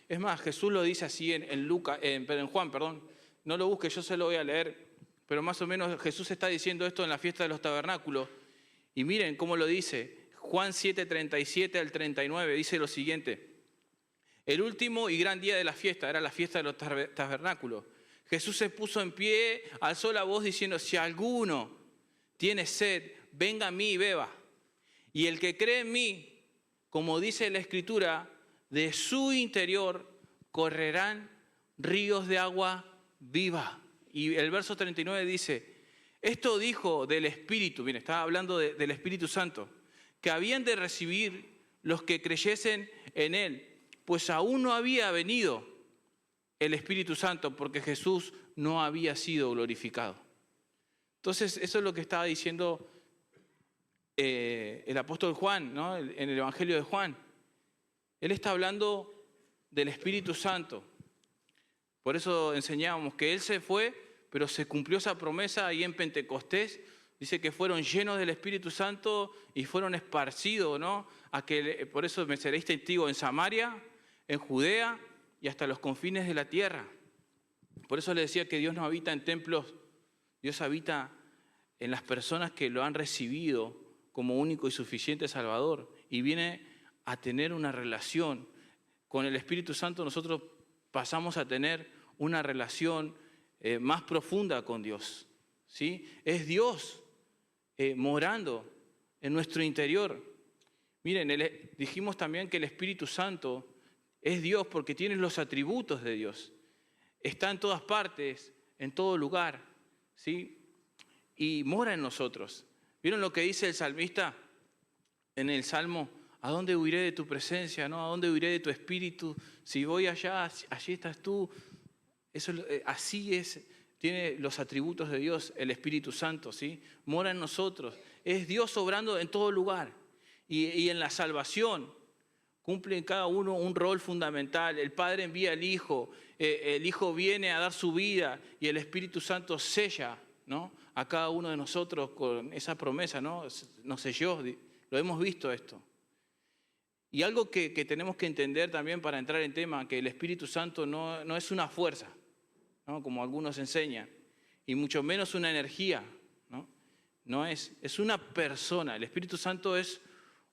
Es más, Jesús lo dice así en Juan, perdón. No lo busque, yo se lo voy a leer. Pero más o menos Jesús está diciendo esto en la fiesta de los tabernáculos. Y miren cómo lo dice. Juan 7:37 al 39 dice lo siguiente. El último y gran día de la fiesta, era la fiesta de los tabernáculos. Jesús se puso en pie, alzó la voz diciendo, si alguno tiene sed, venga a mí y beba. Y el que cree en mí, como dice la Escritura, de su interior correrán ríos de agua viva. Y el verso 39 dice, esto dijo del Espíritu, bien, estaba hablando del Espíritu Santo, que habían de recibir los que creyesen en Él, pues aún no había venido el Espíritu Santo porque Jesús no había sido glorificado. Entonces, eso es lo que estaba diciendo el apóstol Juan, ¿no? En el Evangelio de Juan. Él está hablando del Espíritu Santo. Por eso enseñábamos que Él se fue, pero se cumplió esa promesa ahí en Pentecostés. Dice que fueron llenos del Espíritu Santo y fueron esparcidos, ¿no? Por eso me seréis testigos en Samaria, en Judea y hasta los confines de la tierra. Por eso le decía que Dios no habita en templos, Dios habita en las personas que lo han recibido como único y suficiente Salvador y viene a tener una relación. Con el Espíritu Santo nosotros pasamos a tener una relación más profunda con Dios, ¿sí? Es Dios morando en nuestro interior. Miren, dijimos también que el Espíritu Santo es Dios porque tiene los atributos de Dios. Está en todas partes, en todo lugar, ¿sí? Y mora en nosotros. ¿Vieron lo que dice el salmista en el Salmo? ¿A dónde huiré de tu presencia? ¿No? ¿A dónde huiré de tu espíritu? Si voy allá, allí estás tú. Eso, así es, tiene los atributos de Dios, el Espíritu Santo, ¿sí? Mora en nosotros. Es Dios obrando en todo lugar. Y en la salvación cumple en cada uno un rol fundamental. El Padre envía al Hijo, el Hijo viene a dar su vida y el Espíritu Santo sella, ¿no? A cada uno de nosotros con esa promesa, ¿no? Nos selló, lo hemos visto esto. Y algo que tenemos que entender también para entrar en tema, que el Espíritu Santo no es una fuerza, ¿no? Como algunos enseñan, y mucho menos una energía, ¿no? No es una persona. El Espíritu Santo es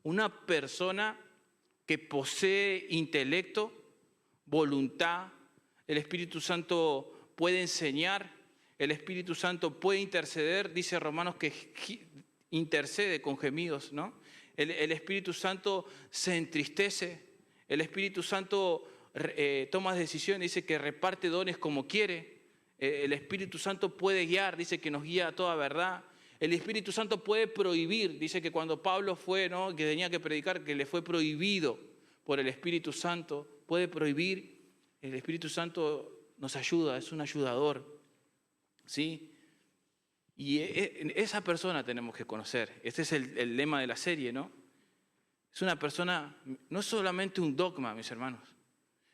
una persona que posee intelecto, voluntad. El Espíritu Santo puede enseñar, el Espíritu Santo puede interceder, dice Romanos que intercede con gemidos, ¿no? El Espíritu Santo se entristece, el Espíritu Santo toma decisiones, dice que reparte dones como quiere, el Espíritu Santo puede guiar, dice que nos guía a toda verdad, el Espíritu Santo puede prohibir, dice que cuando Pablo fue, ¿no? Que tenía que predicar, que le fue prohibido por el Espíritu Santo, puede prohibir, el Espíritu Santo nos ayuda, es un ayudador, ¿sí? Y esa persona tenemos que conocer. Este es el lema de la serie, ¿no? Es una persona, no es solamente un dogma, mis hermanos.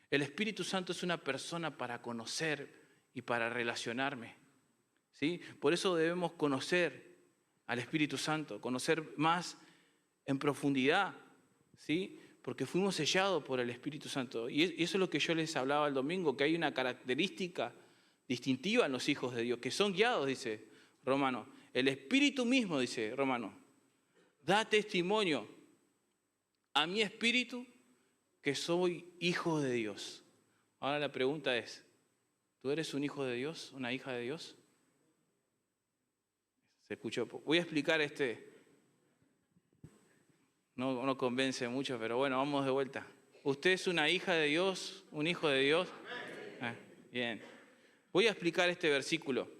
El Espíritu Santo es una persona para conocer y para relacionarme, ¿sí? Por eso debemos conocer al Espíritu Santo, conocer más en profundidad, ¿sí? Porque fuimos sellados por el Espíritu Santo. Y eso es lo que yo les hablaba el domingo, que hay una característica distintiva en los hijos de Dios, que son guiados, dice Romano. El Espíritu mismo, dice Romano, da testimonio a mi espíritu que soy hijo de Dios. Ahora la pregunta es, ¿tú eres un hijo de Dios, una hija de Dios? Se escuchó. Voy a explicar no convence mucho, pero bueno, vamos de vuelta. ¿Usted es una hija de Dios, un hijo de Dios? Bien. Voy a explicar este versículo.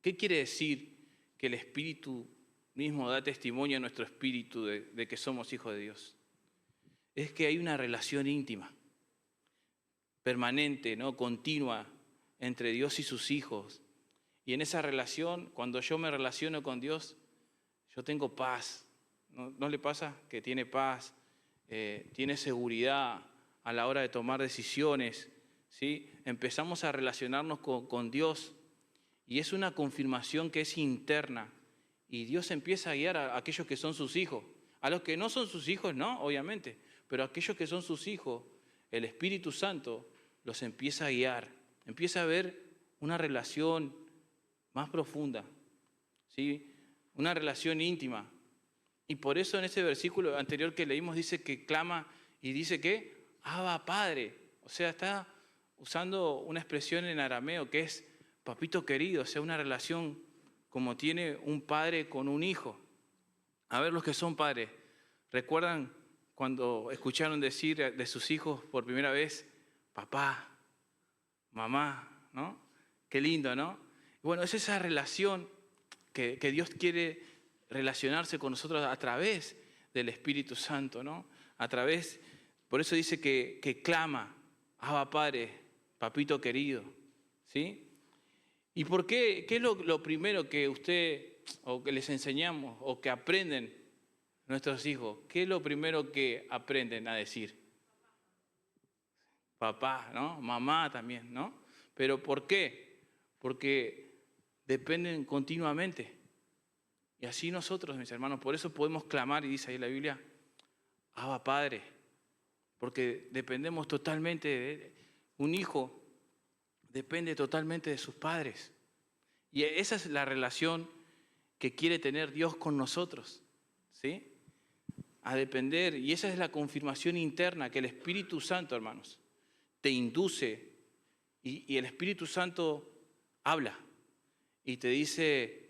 ¿Qué quiere decir que el Espíritu mismo da testimonio a nuestro espíritu de que somos hijos de Dios? Es que hay una relación íntima, permanente, ¿no? Continua, entre Dios y sus hijos. Y en esa relación, cuando yo me relaciono con Dios, yo tengo paz. ¿No le pasa que tiene paz, tiene seguridad a la hora de tomar decisiones? ¿Sí? Empezamos a relacionarnos con Dios y es una confirmación que es interna. Y Dios empieza a guiar a aquellos que son sus hijos. A los que no son sus hijos, no, obviamente, pero a aquellos que son sus hijos, el Espíritu Santo los empieza a guiar, empieza a ver una relación más profunda, ¿sí? Una relación íntima. Y por eso en ese versículo anterior que leímos dice que clama y dice que Abba Padre. O sea, está usando una expresión en arameo que es papito querido, o sea, una relación como tiene un padre con un hijo. A ver, los que son padres, ¿recuerdan cuando escucharon decir de sus hijos por primera vez, papá, mamá, ¿no? Qué lindo, ¿no? Bueno, es esa relación que Dios quiere relacionarse con nosotros a través del Espíritu Santo, ¿no? A través, por eso dice que clama, Abba Padre, papito querido, ¿sí? ¿Y por qué? ¿Qué es lo primero que usted, o que les enseñamos, o que aprenden nuestros hijos? ¿Qué es lo primero que aprenden a decir? Papá, ¿no? Mamá también, ¿no? ¿Pero por qué? Porque dependen continuamente. Y así nosotros, mis hermanos, por eso podemos clamar, y dice ahí la Biblia, Abba Padre, porque dependemos totalmente de un hijo, depende totalmente de sus padres. Y esa es la relación que quiere tener Dios con nosotros, ¿sí? A depender, y esa es la confirmación interna que el Espíritu Santo, hermanos, te induce, y el Espíritu Santo habla y te dice,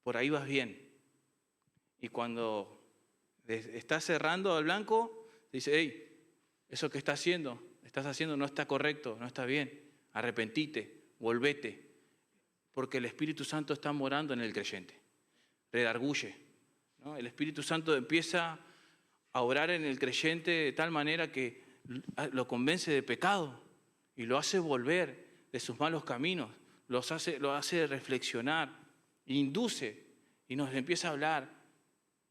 por ahí vas bien. Y cuando estás cerrando al blanco, dice, hey, eso que estás haciendo no está correcto, no está bien, arrepentite, volvete, porque el Espíritu Santo está morando en el creyente, redarguye, ¿no? El Espíritu Santo empieza a obrar en el creyente de tal manera que lo convence de pecado y lo hace volver de sus malos caminos, lo hace reflexionar, induce y nos empieza a hablar.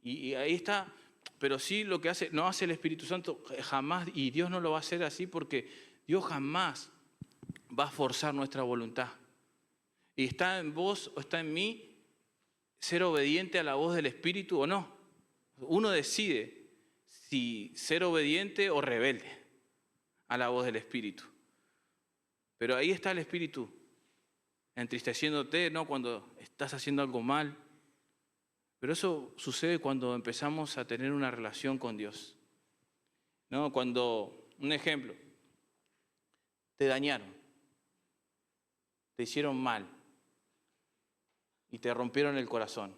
Y ahí está, pero sí lo que no hace el Espíritu Santo jamás, y Dios no lo va a hacer así porque Dios jamás va a forzar nuestra voluntad. Y está en vos o está en mí ser obediente a la voz del Espíritu o no. Uno decide si ser obediente o rebelde a la voz del Espíritu. Pero ahí está el Espíritu, entristeciéndote, ¿no? Cuando estás haciendo algo mal. Pero eso sucede cuando empezamos a tener una relación con Dios, ¿no? Cuando, un ejemplo, te dañaron, te hicieron mal y te rompieron el corazón.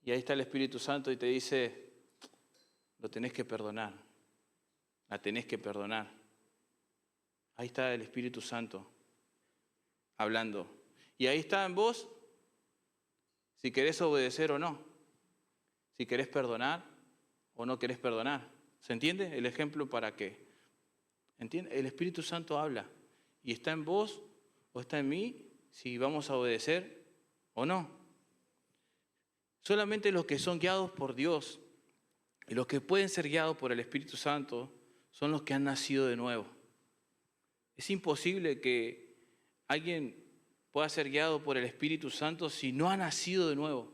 Y ahí está el Espíritu Santo y te dice, lo tenés que perdonar, la tenés que perdonar. Ahí está el Espíritu Santo hablando. Y ahí está en vos si querés obedecer o no, si querés perdonar o no querés perdonar. ¿Se entiende el ejemplo para qué? ¿Entiende? El Espíritu Santo habla y está en vos o está en mí si vamos a obedecer o no. Solamente los que son guiados por Dios y los que pueden ser guiados por el Espíritu Santo son los que han nacido de nuevo. Es imposible que alguien pueda ser guiado por el Espíritu Santo si no ha nacido de nuevo.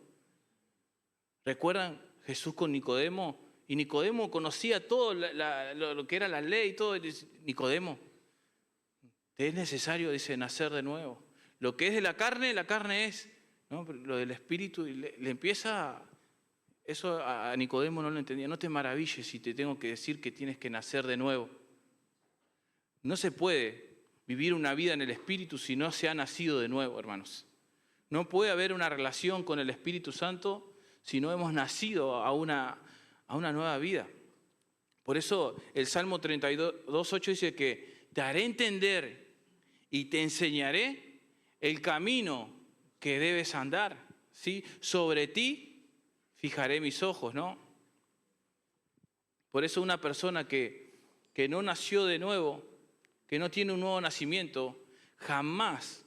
¿Recuerdan Jesús con Nicodemo? Y Nicodemo conocía todo lo que era la ley y todo. Nicodemo, te es necesario, dice, nacer de nuevo. Lo que es de la carne es, ¿no? Pero lo del Espíritu, le empieza, eso a Nicodemo no lo entendía. No te maravilles si te tengo que decir que tienes que nacer de nuevo. No se puede vivir una vida en el Espíritu si no se ha nacido de nuevo, hermanos. No puede haber una relación con el Espíritu Santo si no hemos nacido a una nueva vida. Por eso el Salmo 32:8 dice que te haré entender y te enseñaré el camino que debes andar, ¿sí? Sobre ti fijaré mis ojos, ¿no? Por eso una persona que no nació de nuevo, que no tiene un nuevo nacimiento, jamás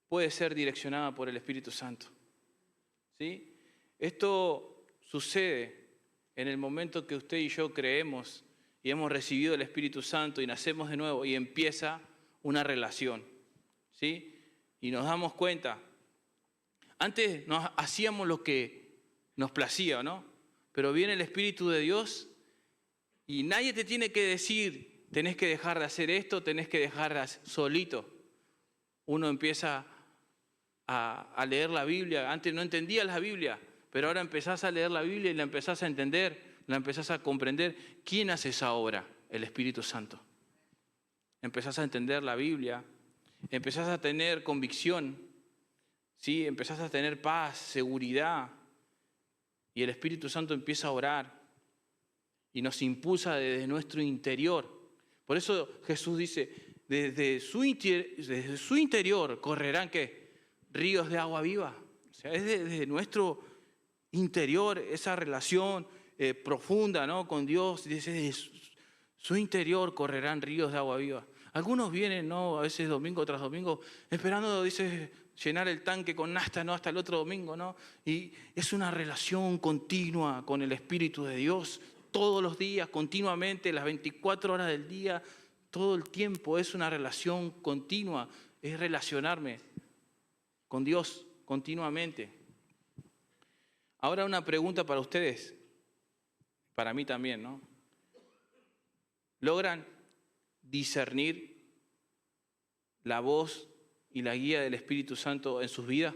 puede ser direccionada por el Espíritu Santo, ¿sí? Esto sucede en el momento que usted y yo creemos y hemos recibido el Espíritu Santo y nacemos de nuevo y empieza una relación, ¿sí? Y nos damos cuenta. Antes hacíamos lo que nos placía, ¿no? Pero viene el Espíritu de Dios Y nadie te tiene que decir, tenés que dejar de hacer esto, tenés que dejar de hacer solito. Uno empieza a leer la Biblia. Antes no entendías la Biblia, pero ahora empezás a leer la Biblia y la empezás a entender, la empezás a comprender. ¿Quién hace esa obra? El Espíritu Santo. Empezás a entender la Biblia, empezás a tener convicción, ¿sí? Empezás a tener paz, seguridad, y el Espíritu Santo empieza a orar y nos impulsa desde nuestro interior. Por eso Jesús dice, desde su interior correrán ¿qué? Ríos de agua viva. O sea, es desde nuestro interior, esa relación profunda, ¿no? Con Dios, desde su interior correrán ríos de agua viva. Algunos vienen, ¿no? A veces domingo tras domingo, esperando, dice, llenar el tanque con nafta, ¿no? Hasta el otro domingo, ¿no? Y es una relación continua con el Espíritu de Dios, todos los días, continuamente, las 24 horas del día, todo el tiempo. Es una relación continua, es relacionarme con Dios continuamente. Ahora una pregunta para ustedes, para mí también, ¿no? ¿Logran discernir la voz y la guía del Espíritu Santo en sus vidas?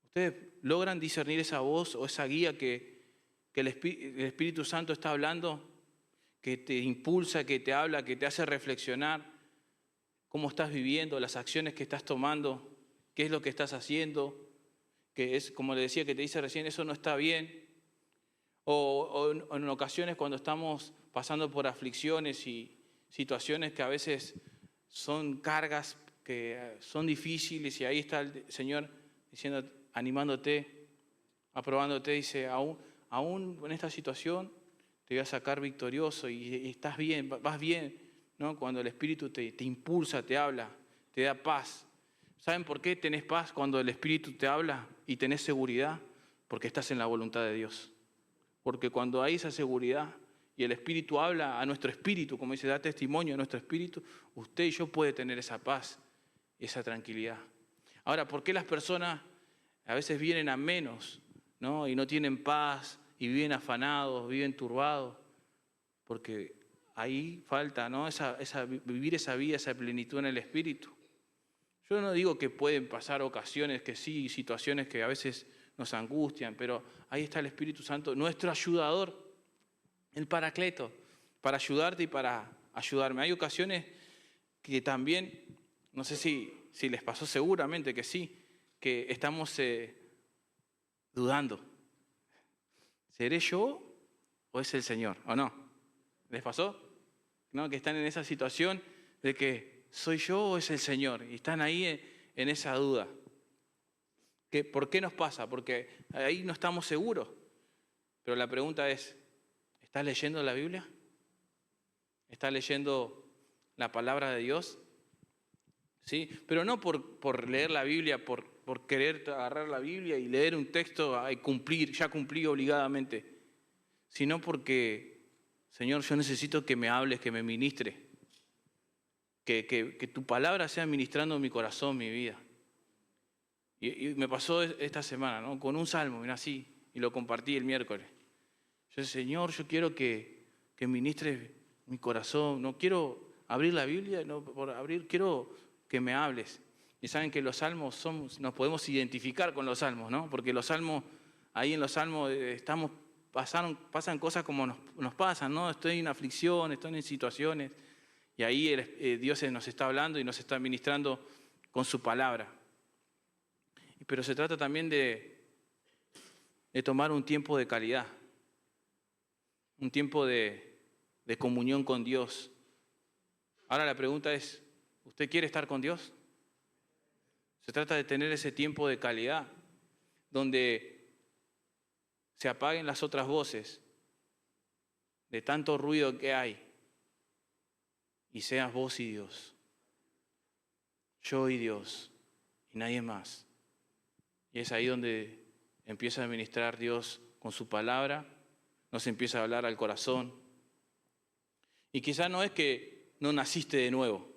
¿Ustedes logran discernir esa voz o esa guía que el Espíritu Santo está hablando, que te impulsa, que te habla, que te hace reflexionar cómo estás viviendo, las acciones que estás tomando, qué es lo que estás haciendo, que es, como le decía, que te dice recién, eso no está bien? O en ocasiones cuando estamos pasando por aflicciones y situaciones que a veces son cargas, que son difíciles, y ahí está el Señor diciendo, animándote, aprobándote, dice, aún en esta situación te voy a sacar victorioso y estás bien, vas bien, ¿no? Cuando el Espíritu te impulsa, te habla, te da paz. ¿Saben por qué tenés paz cuando el Espíritu te habla y tenés seguridad? Porque estás en la voluntad de Dios. Porque cuando hay esa seguridad y el Espíritu habla a nuestro espíritu, como dice, da testimonio a nuestro espíritu, usted y yo puede tener esa paz y esa tranquilidad. Ahora, ¿por qué las personas a veces vienen a menos, ¿no? Y no tienen paz y viven afanados, viven turbados? Porque ahí falta, ¿no? Vivir esa vida, esa plenitud en el Espíritu. Yo no digo que pueden pasar ocasiones que sí, situaciones que a veces nos angustian, pero ahí está el Espíritu Santo, nuestro ayudador, el Paracleto, para ayudarte y para ayudarme. Hay ocasiones que también, no sé si les pasó, seguramente que sí, que estamos dudando. ¿Seré yo o es el Señor? ¿O no? ¿Les pasó? ¿No? Que están en esa situación de que ¿soy yo o es el Señor? Y están ahí en esa duda. ¿Por qué nos pasa? Porque ahí no estamos seguros. Pero la pregunta es, ¿estás leyendo la Biblia? ¿Estás leyendo la palabra de Dios? ¿Sí? Pero no por leer la Biblia, por querer agarrar la Biblia y leer un texto y cumplir, ya cumplí obligadamente, sino porque, Señor, yo necesito que me hables, que me ministres, que tu palabra sea ministrando mi corazón, mi vida. Y me pasó esta semana, ¿no? Con un salmo, mira, así, y lo compartí el miércoles. Yo decía, Señor, yo quiero que ministres mi corazón, no quiero abrir la Biblia, no por abrir, quiero que me hables. Y saben que los salmos nos podemos identificar con los salmos, ¿no? Porque los salmos, ahí en los salmos pasan cosas como nos pasan, ¿no? Estoy en aflicción, estoy en situaciones, y ahí Dios nos está hablando y nos está ministrando con su palabra. Pero se trata también de tomar un tiempo de calidad, un tiempo de comunión con Dios. Ahora la pregunta es, ¿usted quiere estar con Dios? Se trata de tener ese tiempo de calidad, donde se apaguen las otras voces de tanto ruido que hay y seas vos y Dios, yo y Dios y nadie más. Y es ahí donde empieza a ministrar Dios con su palabra, nos empieza a hablar al corazón. Y quizá no es que no naciste de nuevo,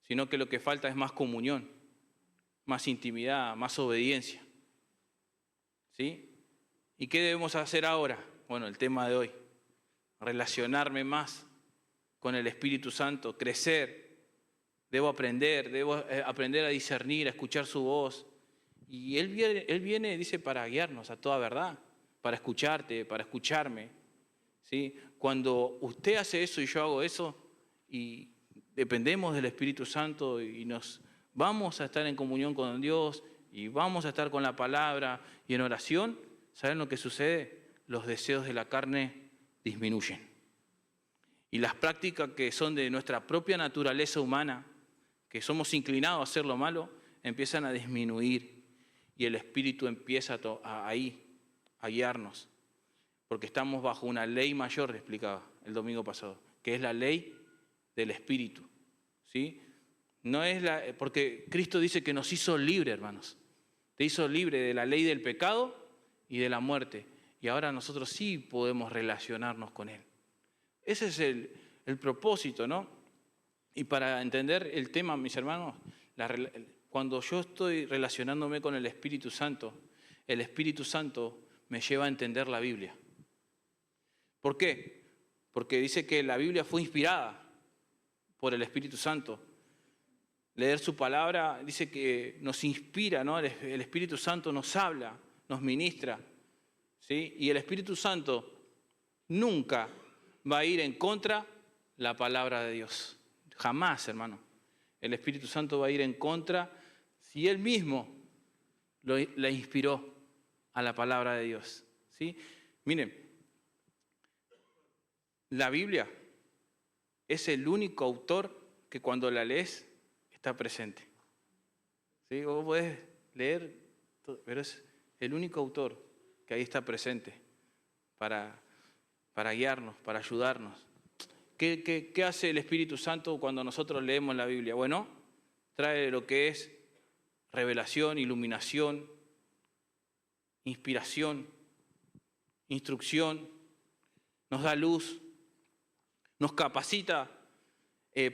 sino que lo que falta es más comunión, más intimidad, más obediencia. ¿Sí? ¿Y qué debemos hacer ahora? Bueno, el tema de hoy. relacionarme más con el Espíritu Santo, crecer. Debo aprender a discernir, a escuchar su voz. Y Él viene, dice, para guiarnos a toda verdad, para escucharte, para escucharme. ¿Sí? Cuando usted hace eso y yo hago eso, y dependemos del Espíritu Santo y nos vamos a estar en comunión con Dios y vamos a estar con la palabra y en oración, ¿saben lo que sucede? Los deseos de la carne disminuyen. Y las prácticas que son de nuestra propia naturaleza humana, que somos inclinados a hacer lo malo, empiezan a disminuir y el Espíritu empieza ahí a guiarnos. Porque estamos bajo una ley mayor, le explicaba el domingo pasado, que es la ley del Espíritu. ¿Sí? No es porque Cristo dice que nos hizo libre, hermanos. Te hizo libre de la ley del pecado y de la muerte. Y ahora nosotros sí podemos relacionarnos con Él. Ese es el propósito, ¿no? Y para entender el tema, mis hermanos, cuando yo estoy relacionándome con el Espíritu Santo me lleva a entender la Biblia. ¿Por qué? Porque dice que la Biblia fue inspirada por el Espíritu Santo. Leer su palabra dice que nos inspira, ¿no? El Espíritu Santo nos habla, nos ministra, ¿sí? Y el Espíritu Santo nunca va a ir en contra de la palabra de Dios. Jamás, hermano. El Espíritu Santo va a ir en contra si Él mismo le inspiró a la palabra de Dios. ¿Sí? Miren, la Biblia es el único autor que cuando la lees está presente. ¿Sí? Vos podés leer, pero es el único autor que ahí está presente para guiarnos, para ayudarnos. ¿Qué hace el Espíritu Santo cuando nosotros leemos la Biblia? Bueno, trae lo que es revelación, iluminación, inspiración, instrucción, nos da luz, nos capacita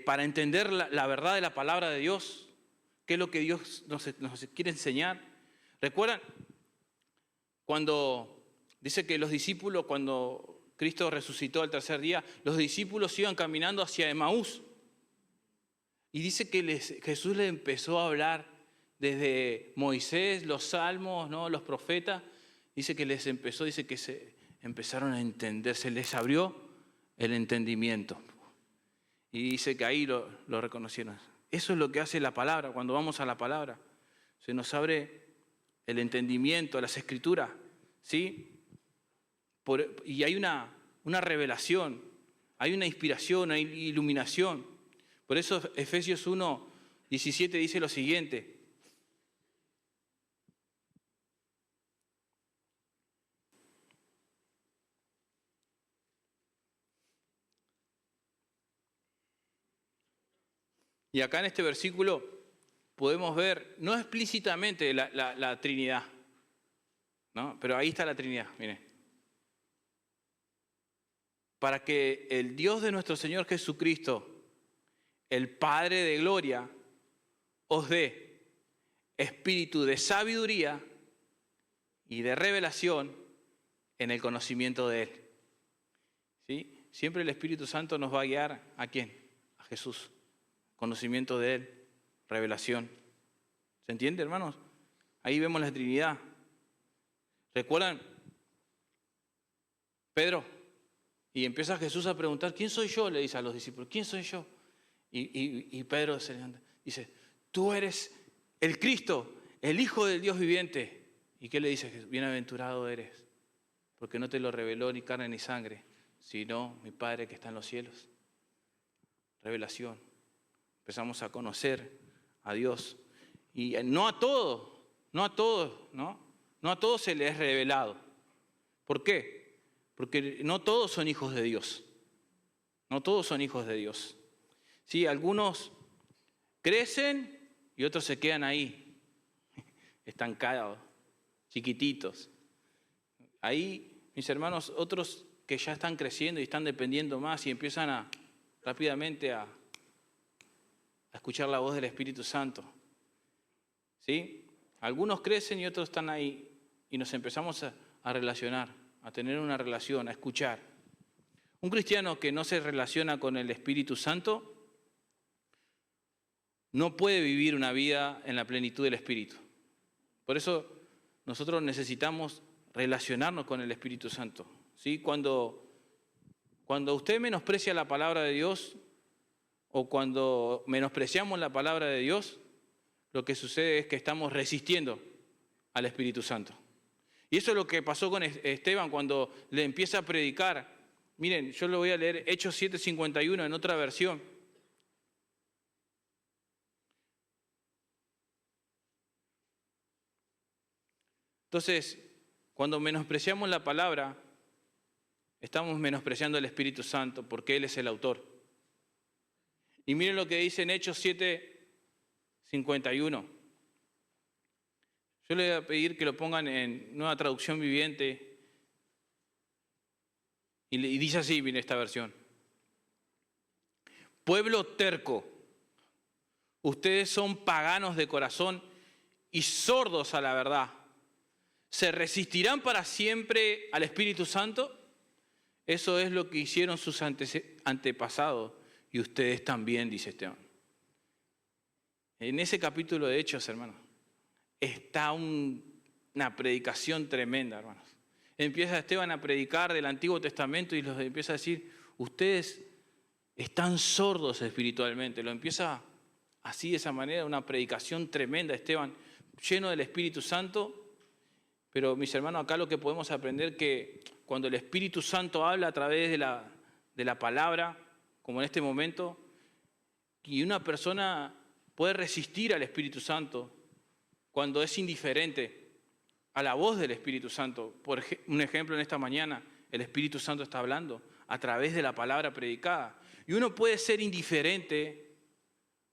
para entender la verdad de la palabra de Dios, qué es lo que Dios nos quiere enseñar. ¿Recuerdan cuando dice que los discípulos, cuando Cristo resucitó al tercer día, los discípulos iban caminando hacia Emaús? Y dice que Jesús les empezó a hablar desde Moisés, los salmos, ¿no? Los profetas. Dice que se empezaron a entender, se les abrió el entendimiento. Y dice que ahí lo reconocieron. Eso es lo que hace la palabra, cuando vamos a la palabra. Se nos abre el entendimiento, las escrituras, ¿sí? Y hay una revelación, hay una inspiración, hay iluminación. Por eso Efesios 1:17 dice lo siguiente. Y acá en este versículo podemos ver, no explícitamente la Trinidad, ¿no? Pero ahí está la Trinidad, miren. Para que el Dios de nuestro Señor Jesucristo, el Padre de gloria, os dé espíritu de sabiduría y de revelación en el conocimiento de Él. ¿Sí? Siempre el Espíritu Santo nos va a guiar, ¿a quién? A Jesús. Conocimiento de Él, revelación. ¿Se entiende, hermanos? Ahí vemos la Trinidad. ¿Recuerdan? Pedro, y empieza Jesús a preguntar, ¿quién soy yo? Le dice a los discípulos, ¿quién soy yo? Y Pedro se levanta, dice, tú eres el Cristo, el Hijo del Dios viviente. ¿Y qué le dice Jesús? Bienaventurado eres, porque no te lo reveló ni carne ni sangre, sino mi Padre que está en los cielos. Revelación. Empezamos a conocer a Dios. Y no a todos, ¿no? No a todos se les es revelado. ¿Por qué? Porque no todos son hijos de Dios. No todos son hijos de Dios. Sí, algunos crecen y otros se quedan ahí, estancados, chiquititos. Ahí, mis hermanos, otros que ya están creciendo y están dependiendo más y empiezan rápidamente a escuchar la voz del Espíritu Santo. ¿Sí? Algunos crecen y otros están ahí y nos empezamos a relacionar, a tener una relación, a escuchar. Un cristiano que no se relaciona con el Espíritu Santo no puede vivir una vida en la plenitud del Espíritu. Por eso nosotros necesitamos relacionarnos con el Espíritu Santo, ¿sí? Cuando usted menosprecia la palabra de Dios o cuando menospreciamos la palabra de Dios, lo que sucede es que estamos resistiendo al Espíritu Santo. Y eso es lo que pasó con Esteban cuando le empieza a predicar. Miren, yo le voy a leer Hechos 7:51 en otra versión. Entonces, cuando menospreciamos la palabra, estamos menospreciando al Espíritu Santo porque Él es el autor. Y miren lo que dice en Hechos 7:51. Yo le voy a pedir que lo pongan en Nueva Traducción Viviente. Y dice así, miren esta versión. Pueblo terco, ustedes son paganos de corazón y sordos a la verdad. ¿Se resistirán para siempre al Espíritu Santo? Eso es lo que hicieron sus antepasados y ustedes también, dice Esteban. En ese capítulo de Hechos, hermanos, está una predicación tremenda, hermanos. Empieza Esteban a predicar del Antiguo Testamento y los empieza a decir, ustedes están sordos espiritualmente. Lo empieza así, de esa manera, una predicación tremenda, Esteban, lleno del Espíritu Santo. Pero mis hermanos, acá lo que podemos aprender que cuando el Espíritu Santo habla a través de la palabra, como en este momento, y una persona puede resistir al Espíritu Santo cuando es indiferente a la voz del Espíritu Santo. Por un ejemplo, en esta mañana, el Espíritu Santo está hablando a través de la palabra predicada. Y uno puede ser indiferente,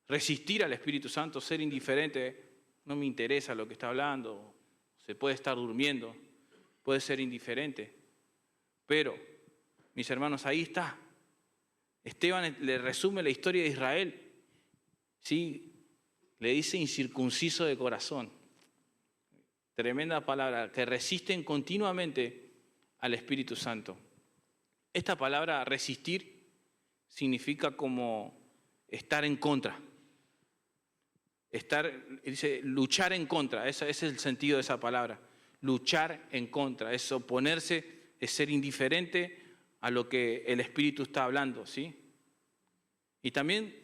resistir al Espíritu Santo, ser indiferente, no me interesa lo que está hablando. Se puede estar durmiendo, puede ser indiferente. Pero, mis hermanos, ahí está. Esteban le resume la historia de Israel. ¿Sí? Le dice incircunciso de corazón. Tremenda palabra, que resisten continuamente al Espíritu Santo. Esta palabra resistir significa como estar en contra. Dice luchar en contra, ese es el sentido de esa palabra. Luchar en contra, es oponerse, es ser indiferente a lo que el Espíritu está hablando, ¿sí? Y también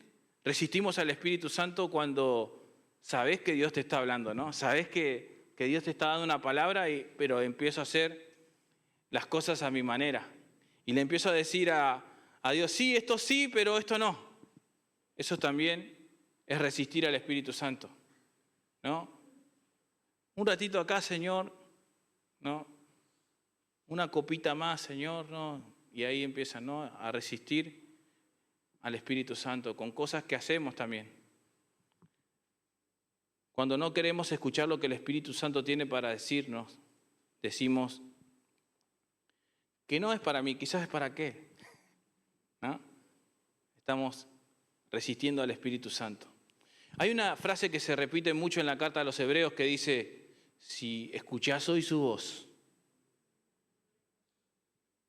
resistimos al Espíritu Santo cuando sabes que Dios te está hablando, ¿no? Sabes que Dios te está dando una palabra, pero empiezo a hacer las cosas a mi manera. Y le empiezo a decir a Dios, sí, pero esto no. Eso también es resistir al Espíritu Santo, ¿no? Un ratito acá, Señor, ¿no? Una copita más, Señor, ¿no? Y ahí empiezan, ¿no?, a resistir al Espíritu Santo con cosas que hacemos también. Cuando no queremos escuchar lo que el Espíritu Santo tiene para decirnos, decimos que no es para mí, quizás es para qué, ¿no? Estamos resistiendo al Espíritu Santo. Hay una frase que se repite mucho en la carta a los Hebreos que dice, si escuchás hoy su voz,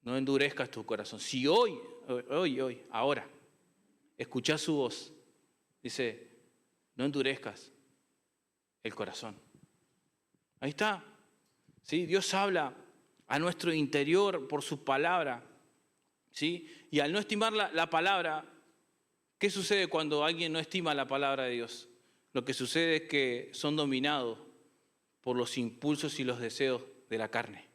no endurezcas tu corazón. Si hoy, ahora, escuchás su voz, dice, no endurezcas el corazón. Ahí está. ¿Sí? Dios habla a nuestro interior por su palabra. ¿Sí? Y al no estimar la palabra, ¿qué sucede cuando alguien no estima la palabra de Dios? Lo que sucede es que son dominados por los impulsos y los deseos de la carne.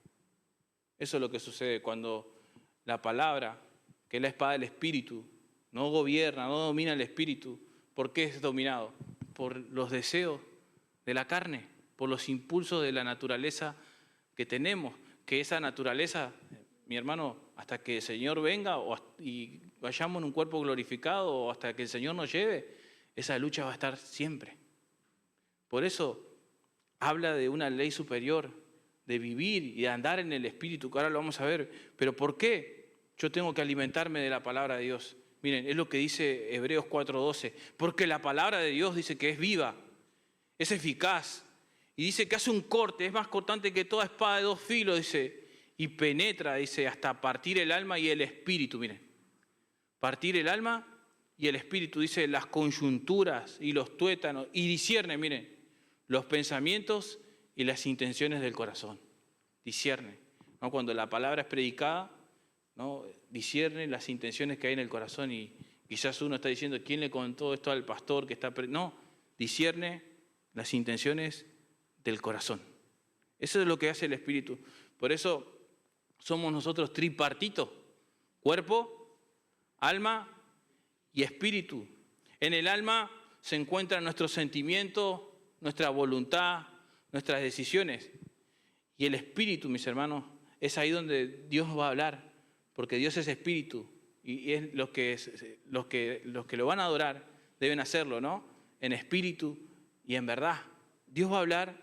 Eso es lo que sucede cuando la palabra, que es la espada del Espíritu, no gobierna, no domina el Espíritu. ¿Por qué es dominado? Por los deseos de la carne, por los impulsos de la naturaleza que tenemos, que esa naturaleza, mi hermano, hasta que el Señor venga y vayamos en un cuerpo glorificado o hasta que el Señor nos lleve, esa lucha va a estar siempre. Por eso habla de una ley superior, de vivir y de andar en el Espíritu, que ahora lo vamos a ver. ¿Pero por qué yo tengo que alimentarme de la palabra de Dios? Miren, es lo que dice Hebreos 4:12. Porque la palabra de Dios dice que es viva, es eficaz. Y dice que hace un corte, es más cortante que toda espada de dos filos, dice. y penetra, dice, hasta partir el alma y el espíritu. Miren, partir el alma y el espíritu, dice, las coyunturas y los tuétanos, y discierne, miren, los pensamientos y las intenciones del corazón. Discierne, ¿no? Cuando la palabra es predicada, ¿no? Discierne las intenciones que hay en el corazón, y quizás uno está diciendo, ¿quién le contó esto al pastor que está? No, discierne las intenciones del corazón. Eso es lo que hace el Espíritu. Por eso somos nosotros tripartitos: cuerpo, alma y espíritu. En el alma se encuentran nuestros sentimientos, nuestra voluntad, nuestras decisiones. Y el espíritu, mis hermanos, es ahí donde Dios va a hablar, porque Dios es espíritu, y es los que lo van a adorar deben hacerlo, ¿no? En espíritu y en verdad. Dios va a hablar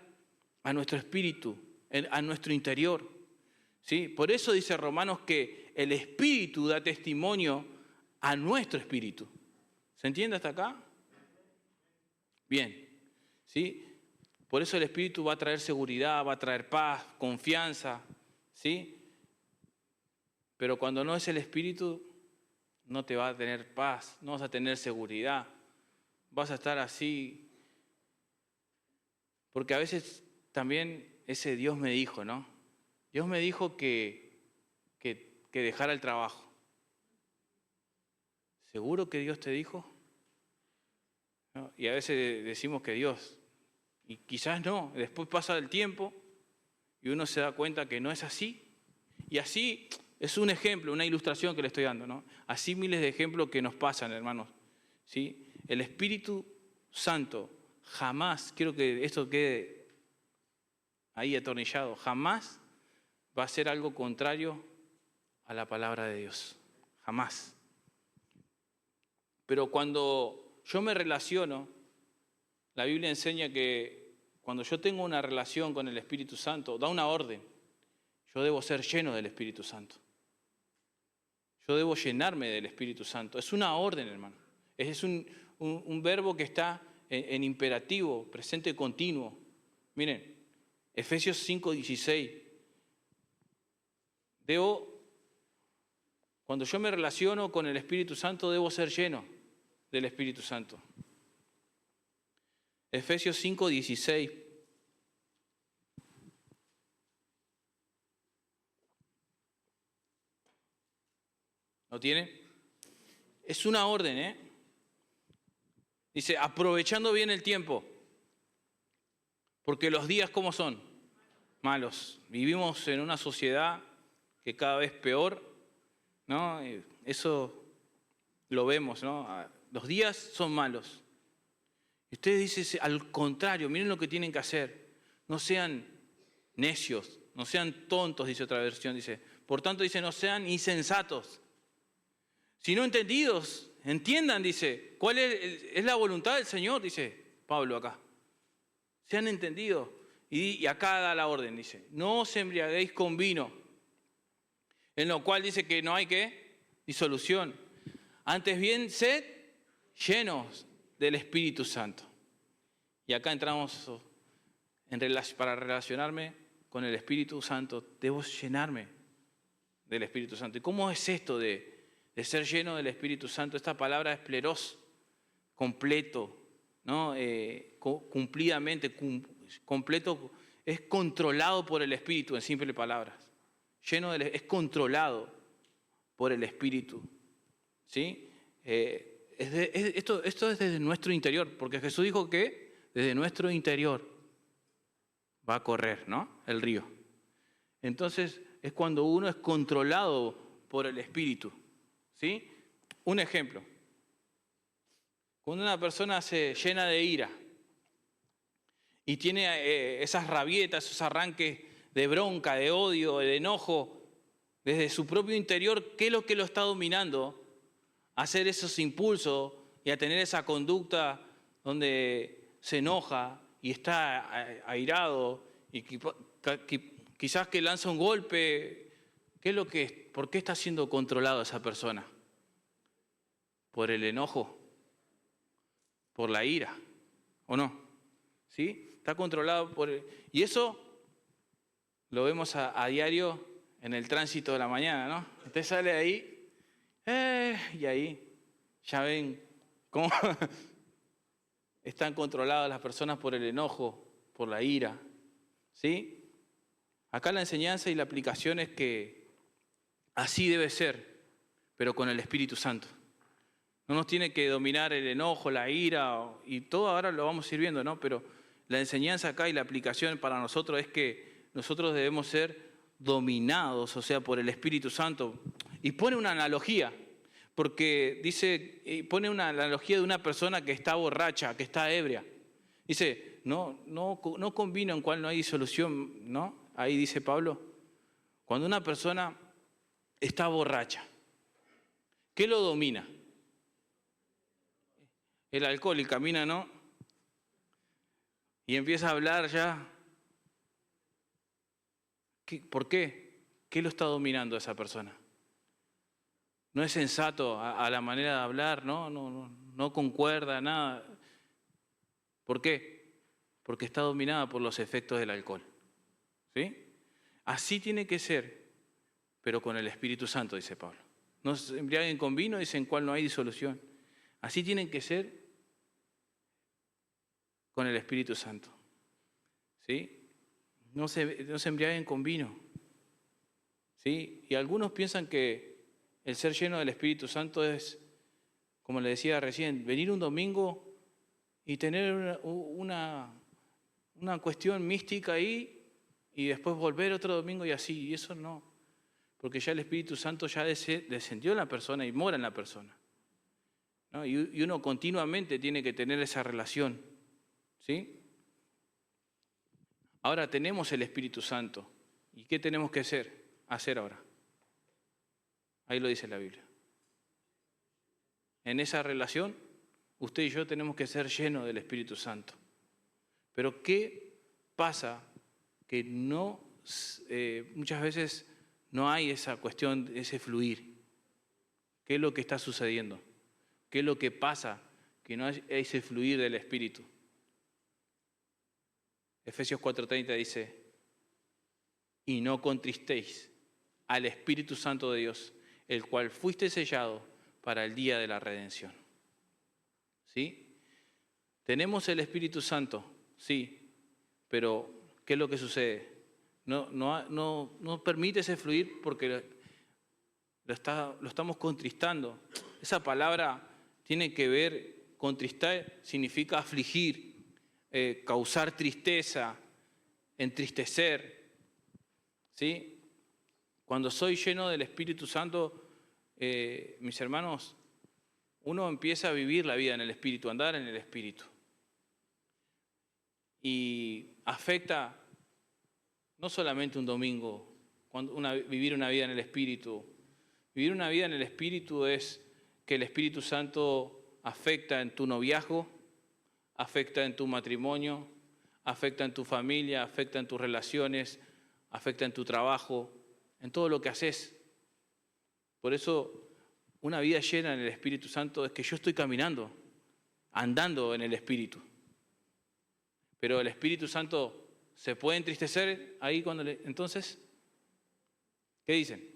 a nuestro espíritu, a nuestro interior, ¿sí? Por eso dice Romanos que el espíritu da testimonio a nuestro espíritu. ¿Se entiende hasta acá? Bien, ¿sí? Por eso el espíritu va a traer seguridad, va a traer paz, confianza, ¿sí? Pero cuando no es el espíritu, no te va a tener paz, no vas a tener seguridad, vas a estar así. Porque a veces también ese Dios me dijo, ¿no? Dios me dijo que dejara el trabajo. ¿Seguro que Dios te dijo? ¿No? Y a veces decimos que Dios, y quizás no. Después pasa el tiempo y uno se da cuenta que no es así. Y así es un ejemplo, una ilustración que le estoy dando, ¿no? Así miles de ejemplos que nos pasan, hermanos, ¿sí? El Espíritu Santo jamás, quiero que esto quede ahí atornillado, jamás va a ser algo contrario a la palabra de Dios. Jamás. Pero cuando yo me relaciono, la Biblia enseña que cuando yo tengo una relación con el Espíritu Santo, da una orden. Yo debo ser lleno del Espíritu Santo. Yo debo llenarme del Espíritu Santo. Es una orden, hermano. Es un verbo que está en imperativo, presente continuo. Miren, Efesios 5:16. Cuando yo me relaciono con el Espíritu Santo, debo ser lleno del Espíritu Santo. Efesios 5:16. ¿Lo tiene? Es una orden, ¿eh? Dice, aprovechando bien el tiempo, porque los días, ¿cómo son? Malos. Vivimos en una sociedad que cada vez peor, ¿no? Eso lo vemos, ¿no? Los días son malos. Y ustedes dicen, al contrario, miren lo que tienen que hacer. No sean necios, no sean tontos, dice otra versión, dice. Por tanto, dice, no sean insensatos, sino entendidos. Entiendan, dice, cuál es la voluntad del Señor, dice Pablo acá. Sean entendidos. Y acá da la orden, dice, no os embriaguéis con vino, en lo cual dice que no hay ¿qué? Disolución. Antes bien, sed llenos del Espíritu Santo. Y acá entramos para relacionarme con el Espíritu Santo. Debo llenarme del Espíritu Santo. ¿Y cómo es esto de ser lleno del Espíritu Santo? Esta palabra es pleros, completo, ¿no? Cumplidamente, completo, es controlado por el Espíritu, en simples palabras. Es controlado por el Espíritu, ¿sí? Esto es desde nuestro interior, porque Jesús dijo que desde nuestro interior va a correr, ¿no? El río. Entonces es cuando uno es controlado por el Espíritu, ¿sí? Un ejemplo. Cuando una persona se llena de ira y tiene esas rabietas, esos arranques de bronca, de odio, de enojo, desde su propio interior, ¿qué es lo que lo está dominando? A hacer esos impulsos y a tener esa conducta donde se enoja y está airado y quizás que lanza un golpe. ¿Qué es lo que es? ¿Por qué está siendo controlado esa persona? ¿Por el enojo? ¿Por la ira? ¿O no? ¿Sí? Está controlado por... Y eso lo vemos a diario en el tránsito de la mañana, ¿no? Usted sale ahí, y ahí ya ven cómo están controladas las personas por el enojo, por la ira, ¿sí? Acá la enseñanza y la aplicación es que así debe ser, pero con el Espíritu Santo. No nos tiene que dominar el enojo, la ira y todo, ahora lo vamos a ir viendo, ¿no? Pero la enseñanza acá y la aplicación para nosotros es que nosotros debemos ser dominados, o sea, por el Espíritu Santo. Y pone una analogía, porque pone una analogía de una persona que está borracha, que está ebria. Dice, no con vino en cual no hay disolución, ¿no? Ahí dice Pablo, cuando una persona está borracha, ¿qué lo domina? El alcohol, y camina, ¿no? Y empieza a hablar ya. ¿Por qué? ¿Qué lo está dominando a esa persona? No es sensato a la manera de hablar, no concuerda, nada. ¿Por qué? Porque está dominada por los efectos del alcohol. ¿Sí? Así tiene que ser, pero con el Espíritu Santo, dice Pablo. No se embriaguen con vino, dicen cual no hay disolución. Así tienen que ser con el Espíritu Santo. ¿Sí? No se embriaguen con vino. ¿Sí? Y algunos piensan que el ser lleno del Espíritu Santo es, como le decía recién, venir un domingo y tener una cuestión mística ahí y después volver otro domingo y así. Y eso no, porque ya el Espíritu Santo ya descendió en la persona y mora en la persona, ¿no? Y uno continuamente tiene que tener esa relación, ¿sí? Ahora tenemos el Espíritu Santo. ¿Y qué tenemos que hacer ahora? Ahí lo dice la Biblia. En esa relación, usted y yo tenemos que ser llenos del Espíritu Santo. Pero ¿qué pasa? Que muchas veces no hay esa cuestión, ese fluir. ¿Qué es lo que está sucediendo? ¿Qué es lo que pasa? Que no hay ese fluir del Espíritu. Efesios 4:30 dice, y no contristéis al Espíritu Santo de Dios, el cual fuiste sellado para el día de la redención. ¿Sí? Tenemos el Espíritu Santo, sí, pero ¿qué es lo que sucede? No permite ese fluir porque lo estamos contristando. Esa palabra tiene que ver, contristar significa afligir, causar tristeza, entristecer, ¿sí? Cuando soy lleno del Espíritu Santo, mis hermanos, uno empieza a vivir la vida en el Espíritu, a andar en el Espíritu. Y afecta no solamente un domingo, vivir una vida en el Espíritu. Vivir una vida en el Espíritu es que el Espíritu Santo afecta en tu noviazgo, afecta en tu matrimonio, afecta en tu familia, afecta en tus relaciones, afecta en tu trabajo, en todo lo que haces. Por eso, una vida llena en el Espíritu Santo es que yo estoy caminando, andando en el Espíritu. Pero el Espíritu Santo se puede entristecer ahí entonces, ¿qué dicen?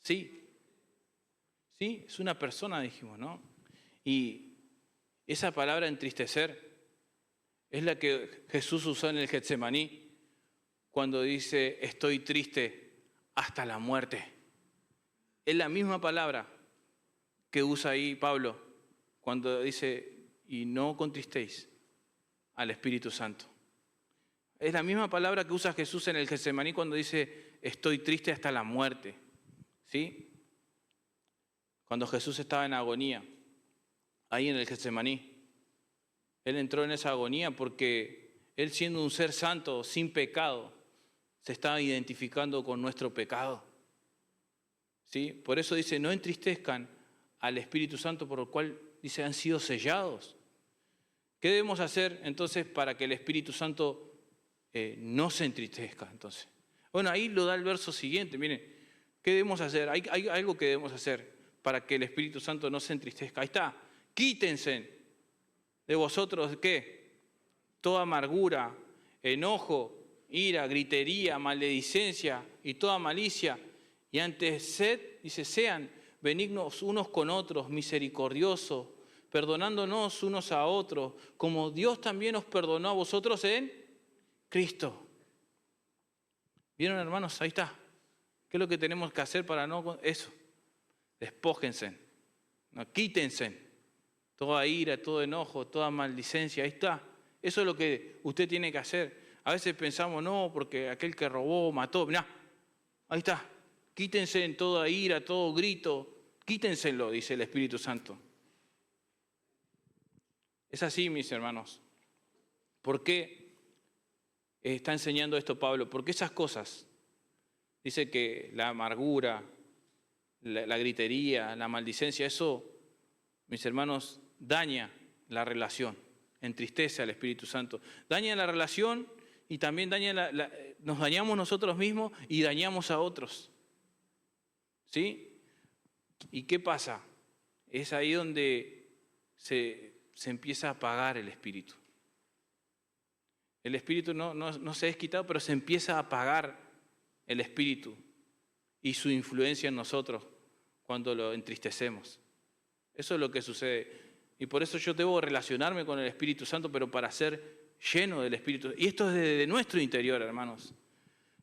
Sí, es una persona, dijimos, ¿no? Y esa palabra entristecer es la que Jesús usó en el Getsemaní cuando dice, estoy triste hasta la muerte. Es la misma palabra que usa ahí Pablo cuando dice, y no contristéis al Espíritu Santo. Es la misma palabra que usa Jesús en el Getsemaní cuando dice, estoy triste hasta la muerte. ¿Sí? Cuando Jesús estaba en agonía, ahí en el Getsemaní, Él entró en esa agonía porque Él, siendo un ser santo, sin pecado, se estaba identificando con nuestro pecado. ¿Sí? Por eso dice, no entristezcan al Espíritu Santo, por lo cual dice, han sido sellados. ¿Qué debemos hacer entonces para que el Espíritu Santo no se entristezca? Entonces, bueno, ahí lo da el verso siguiente. Miren, ¿qué debemos hacer? Hay algo que debemos hacer para que el Espíritu Santo no se entristezca. Ahí está, quítense de vosotros, ¿qué? Toda amargura, enojo, ira, gritería, maledicencia y toda malicia. Y antes sed, dice, sean benignos unos con otros, misericordiosos, perdonándonos unos a otros, como Dios también os perdonó a vosotros en Cristo. ¿Vieron, hermanos? Ahí está. ¿Qué es lo que tenemos que hacer para no eso? Despójense, no, quítense toda ira, todo enojo, toda maldicencia. Ahí está. Eso es lo que usted tiene que hacer. A veces pensamos, no, porque aquel que robó, mató. Mirá, ahí está. Quítense en toda ira, todo grito. Quítenselo, dice el Espíritu Santo. Es así, mis hermanos. ¿Por qué está enseñando esto Pablo? Porque esas cosas, dice que la amargura, la gritería, la maldicencia, eso, mis hermanos, daña la relación, entristece al Espíritu Santo. Daña la relación y también nos dañamos nosotros mismos y dañamos a otros. ¿Sí? ¿Y qué pasa? Es ahí donde se empieza a apagar el Espíritu. El Espíritu no se es quitado, pero se empieza a apagar el Espíritu y su influencia en nosotros cuando lo entristecemos. Eso es lo que sucede. Y por eso yo debo relacionarme con el Espíritu Santo, pero para ser lleno del Espíritu. Y esto es desde nuestro interior, hermanos.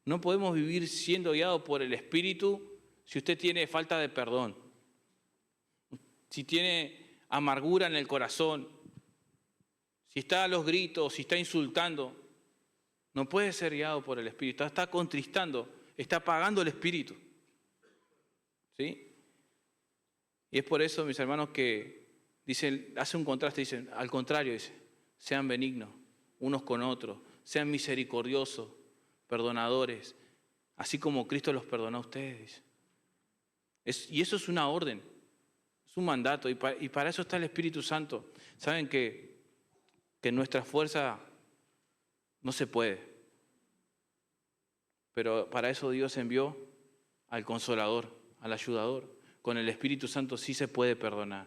No podemos vivir siendo guiados por el Espíritu si usted tiene falta de perdón, si tiene amargura en el corazón, si está a los gritos, si está insultando. No puede ser guiado por el Espíritu. Está contristando, está apagando el Espíritu. ¿Sí? Y es por eso, mis hermanos, que dicen, hace un contraste, dicen, al contrario, dice, sean benignos unos con otros, sean misericordiosos, perdonadores, así como Cristo los perdonó a ustedes. Y eso es una orden, es un mandato, y para eso está el Espíritu Santo. Saben que nuestra fuerza no se puede, pero para eso Dios envió al Consolador, al Ayudador. Con el Espíritu Santo sí se puede perdonar.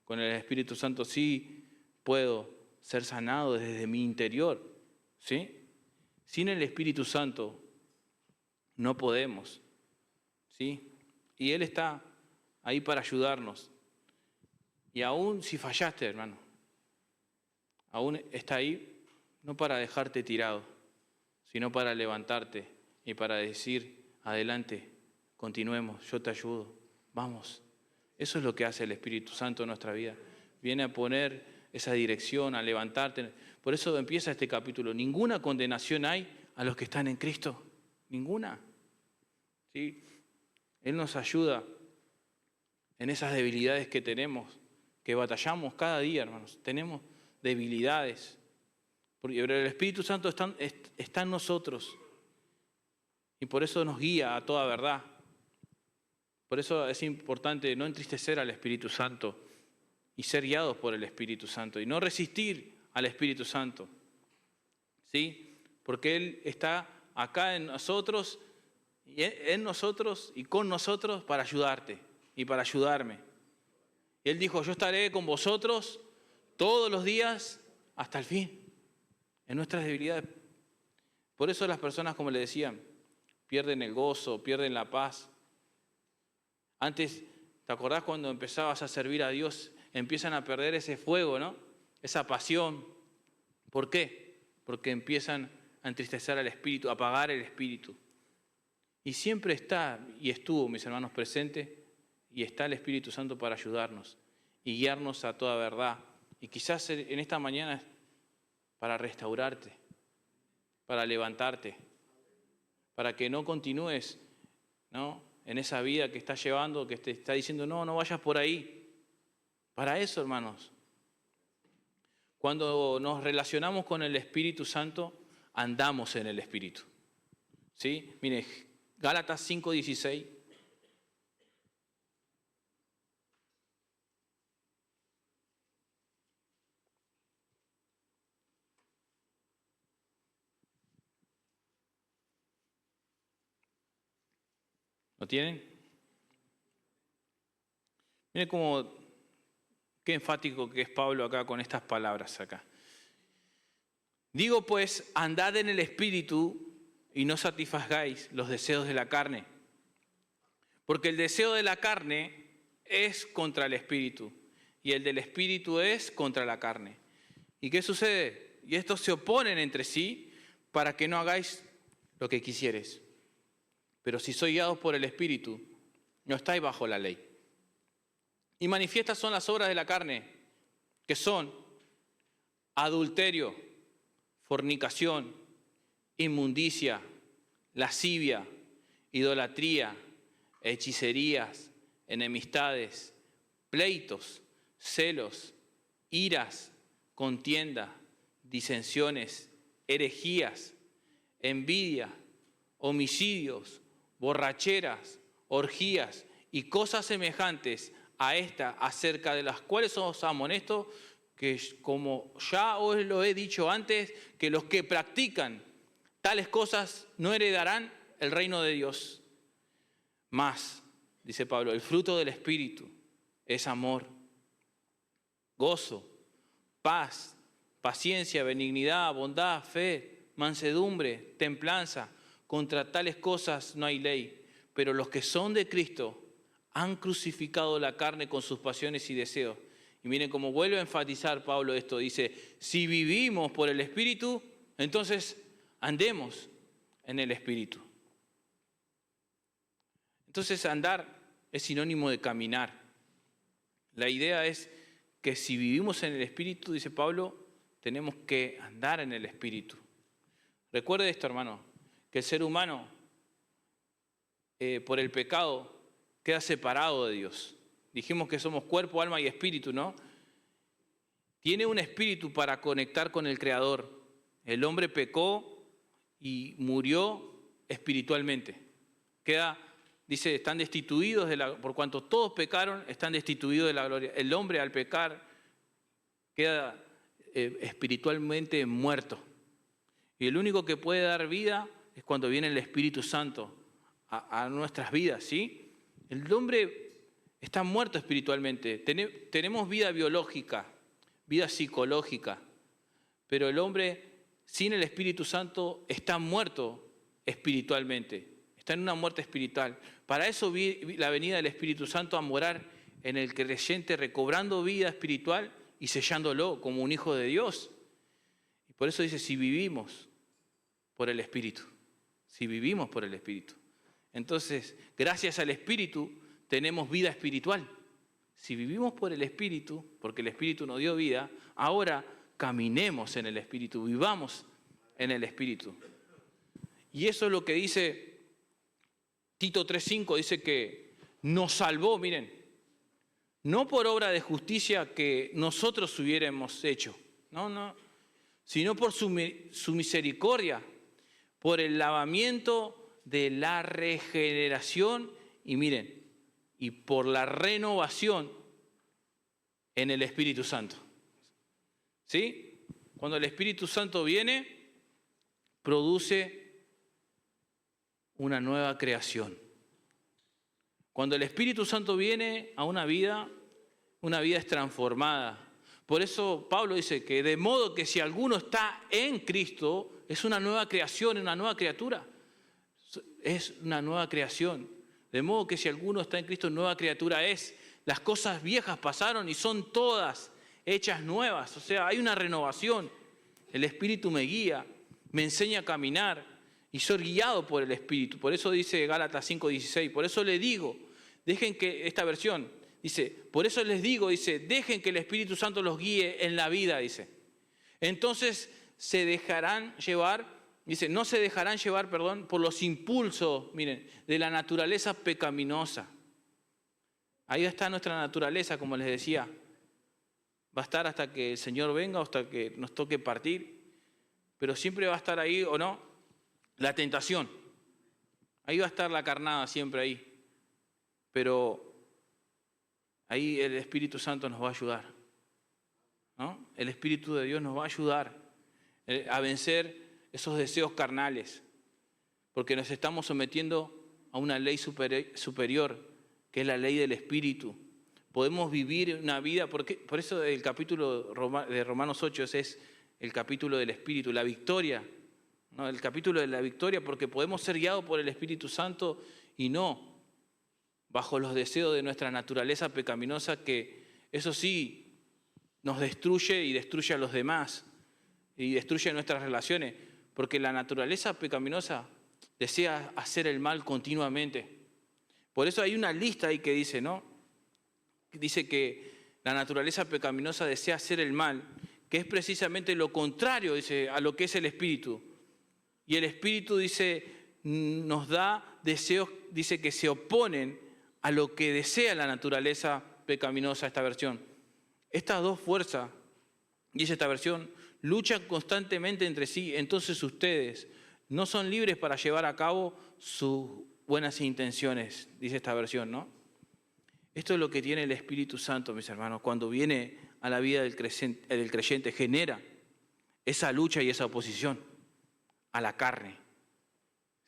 Con el Espíritu Santo sí puedo ser sanado desde mi interior. ¿Sí? Sin el Espíritu Santo no podemos. ¿Sí? Y Él está ahí para ayudarnos. Y aún si fallaste, hermano, aún está ahí no para dejarte tirado, sino para levantarte y para decir, adelante, continuemos, yo te ayudo, vamos. Eso es lo que hace el Espíritu Santo en nuestra vida. Viene a poner esa dirección, a levantarte. Por eso empieza este capítulo. Ninguna condenación hay a los que están en Cristo. Ninguna. ¿Sí? Él nos ayuda en esas debilidades que tenemos, que batallamos cada día, hermanos. Tenemos debilidades. Pero el Espíritu Santo está en nosotros. Y por eso nos guía a toda verdad. Por eso es importante no entristecer al Espíritu Santo y ser guiados por el Espíritu Santo y no resistir al Espíritu Santo. ¿Sí? Porque Él está acá en nosotros y con nosotros para ayudarte y para ayudarme. Él dijo, yo estaré con vosotros todos los días hasta el fin, en nuestras debilidades. Por eso las personas, como le decían, pierden el gozo, pierden la paz. Antes, ¿te acordás cuando empezabas a servir a Dios? Empiezan a perder ese fuego, ¿no? Esa pasión. ¿Por qué? Porque empiezan a entristecer al Espíritu, a apagar el Espíritu. Y siempre está y estuvo, mis hermanos, presente, y está el Espíritu Santo para ayudarnos y guiarnos a toda verdad. Y quizás en esta mañana para restaurarte, para levantarte, para que no continúes, ¿no?, en esa vida que estás llevando, que te está diciendo, no vayas por ahí. Para eso, hermanos, cuando nos relacionamos con el Espíritu Santo, andamos en el Espíritu. ¿Sí? Mire, Gálatas 5:16. ¿Lo tienen? Miren qué enfático que es Pablo acá con estas palabras acá. Digo pues, andad en el Espíritu y no satisfagáis los deseos de la carne. Porque el deseo de la carne es contra el espíritu y el del espíritu es contra la carne. ¿Y qué sucede? Y estos se oponen entre sí para que no hagáis lo que quisieres. Pero si sois guiados por el espíritu, no estáis bajo la ley. Y manifiestas son las obras de la carne, que son adulterio, fornicación, inmundicia, lascivia, idolatría, hechicerías, enemistades, pleitos, celos, iras, contienda, disensiones, herejías, envidia, homicidios, borracheras, orgías y cosas semejantes a esta, acerca de las cuales os amonesto, que como ya os lo he dicho antes, que los que practican tales cosas no heredarán el reino de Dios. Mas, dice Pablo, el fruto del Espíritu es amor, gozo, paz, paciencia, benignidad, bondad, fe, mansedumbre, templanza. Contra tales cosas no hay ley, pero los que son de Cristo han crucificado la carne con sus pasiones y deseos. Y miren cómo vuelve a enfatizar Pablo esto. Dice, si vivimos por el Espíritu, entonces andemos en el Espíritu. Entonces andar es sinónimo de caminar. La idea es que si vivimos en el Espíritu, dice Pablo, tenemos que andar en el Espíritu. Recuerde esto, hermano, que el ser humano por el pecado queda separado de Dios. Dijimos que somos cuerpo, alma y espíritu, ¿no? Tiene un espíritu para conectar con el Creador. El hombre pecó y murió espiritualmente. Dice, están destituidos por cuanto todos pecaron, están destituidos de la gloria. El hombre al pecar queda espiritualmente muerto. Y el único que puede dar vida es cuando viene el Espíritu Santo a nuestras vidas, ¿sí? El hombre está muerto espiritualmente. Tenemos vida biológica, vida psicológica, pero el hombre sin el Espíritu Santo está muerto espiritualmente, está en una muerte espiritual. Para eso vi la venida del Espíritu Santo a morar en el creyente, recobrando vida espiritual y sellándolo como un hijo de Dios. Y por eso dice, si vivimos por el Espíritu, si vivimos por el Espíritu. Entonces, gracias al Espíritu tenemos vida espiritual. Si vivimos por el Espíritu, porque el Espíritu nos dio vida, ahora caminemos en el Espíritu, vivamos en el Espíritu. Y eso es lo que dice Tito 3:5, dice que nos salvó, miren, no por obra de justicia que nosotros hubiéramos hecho, no, sino por su misericordia, por el lavamiento de la regeneración y miren, y por la renovación en el Espíritu Santo. ¿Sí? Cuando el Espíritu Santo viene, produce una nueva creación. Cuando el Espíritu Santo viene a una vida es transformada. Por eso Pablo dice que de modo que si alguno está en Cristo, es una nueva creación, una nueva criatura. Es una nueva creación. De modo que si alguno está en Cristo, nueva criatura es. Las cosas viejas pasaron y son todas hechas nuevas. O sea, hay una renovación. El Espíritu me guía, me enseña a caminar y soy guiado por el Espíritu. Por eso dice Gálatas 5:16. Por eso le digo, dejen que esta versión dice, por eso les digo, dice, dejen que el Espíritu Santo los guíe en la vida, dice. Entonces se dejarán llevar. Dice, no se dejarán llevar, por los impulsos, miren, de la naturaleza pecaminosa. Ahí está nuestra naturaleza, como les decía. Va a estar hasta que el Señor venga o hasta que nos toque partir. Pero siempre va a estar ahí, ¿o no? La tentación. Ahí va a estar la carnada siempre ahí. Pero ahí el Espíritu Santo nos va a ayudar, ¿no? El Espíritu de Dios nos va a ayudar a vencer esos deseos carnales, porque nos estamos sometiendo a una ley superior, que es la ley del Espíritu. Podemos vivir una vida, por eso el capítulo de Romanos 8 es el capítulo del Espíritu, la victoria ¿no? El capítulo de la victoria, porque podemos ser guiados por el Espíritu Santo y no bajo los deseos de nuestra naturaleza pecaminosa, que eso sí nos destruye y destruye a los demás y destruye nuestras relaciones, porque la naturaleza pecaminosa desea hacer el mal continuamente. Por eso hay una lista ahí que dice, ¿no? Dice que la naturaleza pecaminosa desea hacer el mal, que es precisamente lo contrario, dice, a lo que es el Espíritu. Y el Espíritu, dice, nos da deseos, dice, que se oponen a lo que desea la naturaleza pecaminosa, esta versión. Estas dos fuerzas, dice esta versión, luchan constantemente entre sí. Entonces ustedes no son libres para llevar a cabo sus buenas intenciones, dice esta versión, ¿no? Esto es lo que tiene el Espíritu Santo, mis hermanos, cuando viene a la vida del creyente, genera esa lucha y esa oposición a la carne,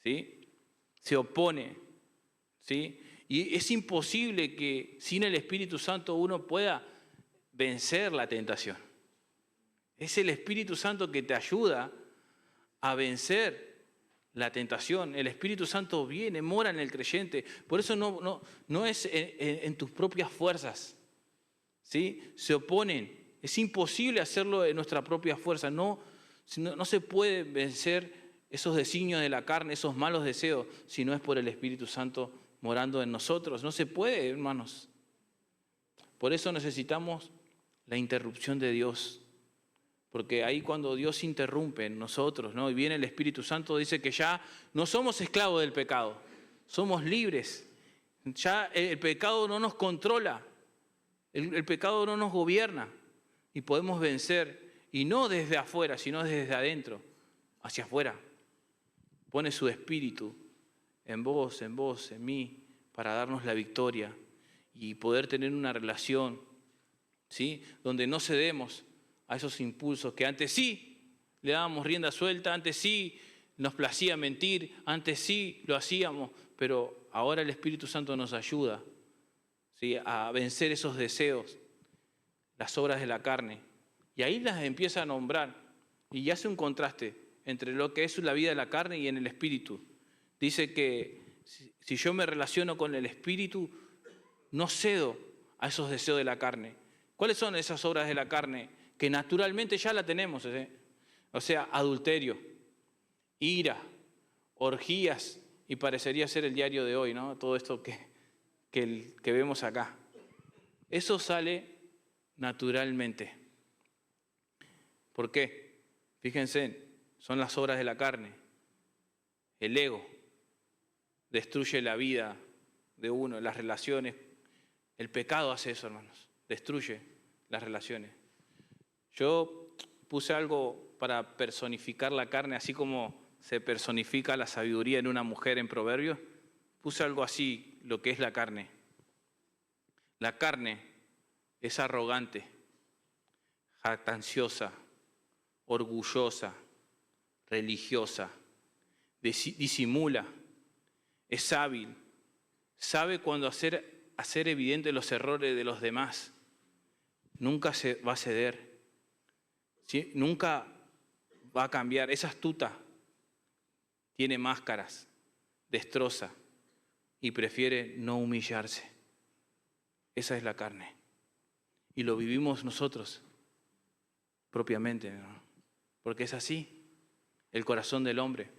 ¿sí? Se opone, ¿sí? Y es imposible que sin el Espíritu Santo uno pueda vencer la tentación. Es el Espíritu Santo que te ayuda a vencer la tentación. El Espíritu Santo viene, mora en el creyente. Por eso no es en tus propias fuerzas, ¿sí? Se oponen. Es imposible hacerlo en nuestra propia fuerza. No se puede vencer esos designios de la carne, esos malos deseos, si no es por el Espíritu Santo morando en nosotros. No se puede, hermanos. Por eso necesitamos la interrupción de Dios. Porque ahí cuando Dios interrumpe en nosotros, ¿no? Y viene el Espíritu Santo, dice que ya no somos esclavos del pecado, somos libres. Ya el pecado no nos controla, el pecado no nos gobierna y podemos vencer, y no desde afuera, sino desde adentro, hacia afuera. Pone su Espíritu en vos, en mí, para darnos la victoria y poder tener una relación, ¿sí? Donde no cedemos a esos impulsos que antes sí le dábamos rienda suelta, antes sí nos placía mentir, antes sí lo hacíamos, pero ahora el Espíritu Santo nos ayuda, ¿sí? A vencer esos deseos, las obras de la carne. Y ahí las empieza a nombrar y hace un contraste entre lo que es la vida de la carne y en el Espíritu. Dice que si yo me relaciono con el Espíritu, no cedo a esos deseos de la carne. ¿Cuáles son esas obras de la carne? Que naturalmente ya la tenemos, ¿eh? O sea, adulterio, ira, orgías, y parecería ser el diario de hoy, ¿no? Todo esto que vemos acá. Eso sale naturalmente. ¿Por qué? Fíjense, son las obras de la carne. El ego destruye la vida de uno, las relaciones. El pecado hace eso, hermanos, destruye las relaciones. Yo puse algo para personificar la carne, así como se personifica la sabiduría en una mujer en Proverbios. Puse algo así, lo que es la carne. La carne es arrogante, jactanciosa, orgullosa, religiosa, disimula, es hábil, sabe cuándo hacer evidentes los errores de los demás, nunca se va a ceder. ¿Sí? Nunca va a cambiar, es astuta, tiene máscaras, destroza y prefiere no humillarse. Esa es la carne. Y lo vivimos nosotros propiamente, ¿no? Porque es así, el corazón del hombre.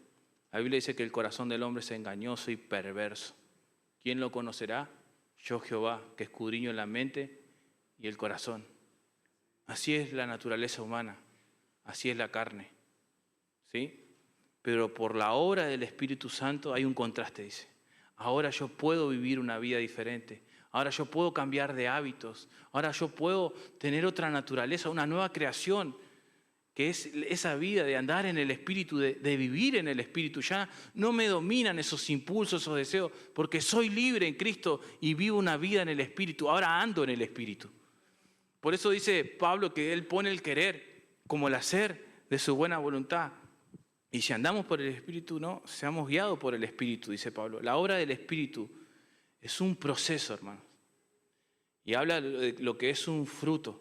La Biblia dice que el corazón del hombre es engañoso y perverso. ¿Quién lo conocerá? Yo Jehová, que escudriño la mente y el corazón. Así es la naturaleza humana, así es la carne, ¿sí? Pero por la obra del Espíritu Santo hay un contraste, dice. Ahora yo puedo vivir una vida diferente, ahora yo puedo cambiar de hábitos, ahora yo puedo tener otra naturaleza, una nueva creación, que es esa vida de andar en el Espíritu, de vivir en el Espíritu. Ya no me dominan esos impulsos, esos deseos, porque soy libre en Cristo y vivo una vida en el Espíritu, ahora ando en el Espíritu. Por eso dice Pablo que él pone el querer como el hacer de su buena voluntad. Y si andamos por el Espíritu, no, seamos guiados por el Espíritu, dice Pablo. La obra del Espíritu es un proceso, hermanos. Y habla de lo que es un fruto.